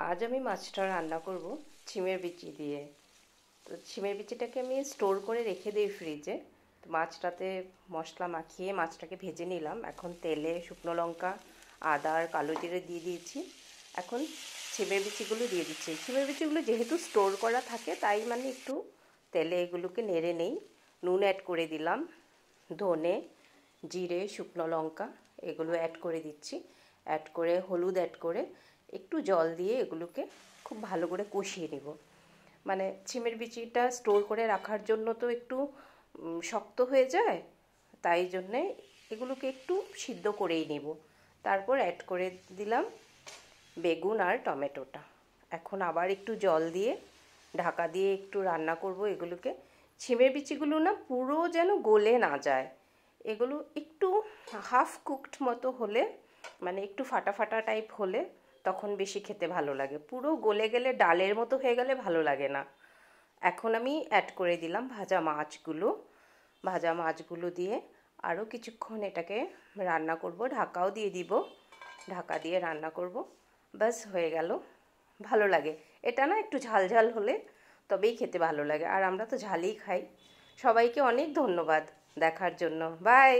আজ আমি মাছটা রান্না করব ছিমের বিচি দিয়ে। তো ছিমের বিচিটাকে আমি স্টোর করে রেখে দিই ফ্রিজে। তো মাছটাতে মশলা মাখিয়ে মাছটাকে ভেজে নিলাম। এখন তেলে শুকনো লঙ্কা, আদা আর কালো জিরে দিয়ে দিয়েছি। এখন ছিমের বিচিগুলো দিয়ে দিচ্ছি। ছিমের বিচিগুলো যেহেতু স্টোর করা থাকে তাই মানে একটু তেলে এগুলোকে নেড়ে নেই। নুন অ্যাড করে দিলাম, ধনে, জিরে, শুকনো লঙ্কা এগুলো অ্যাড করে দিচ্ছি। অ্যাড করে হলুদ অ্যাড করে একটু জল দিয়ে এগুলোকে খুব ভালো করে কষিয়ে নেব। মানে ছিমের বিচিটা স্টোর করে রাখার জন্য তো একটু শক্ত হয়ে যায়, তাই জন্যে এগুলোকে একটু সিদ্ধ করেই নেব। তারপর অ্যাড করে দিলাম বেগুন আর টমেটোটা। এখন আবার একটু জল দিয়ে ঢাকা দিয়ে একটু রান্না করব এগুলোকে। ছিমের বিচিগুলো না পুরো যেন গলে না যায়, এগুলো একটু হাফ কুকড মতো হলে, মানে একটু ফাটা ফাটা টাইপ হলে তখন বেশি খেতে ভালো লাগে। পুরো গলে গেলে ডালের মতো হয়ে গেলে ভালো লাগে না। এখন আমি অ্যাড করে দিলাম ভাজা মাছগুলো দিয়ে আরও কিছুক্ষণ এটাকে রান্না করব। ঢাকাও দিয়ে দিব, ঢাকা দিয়ে রান্না করব। ব্যাস হয়ে গেল। ভালো লাগে এটা না, একটু ঝাল ঝাল হলে তবেই খেতে ভালো লাগে, আর আমরা তো ঝালই খাই। সবাইকে অনেক ধন্যবাদ দেখার জন্য। বাই।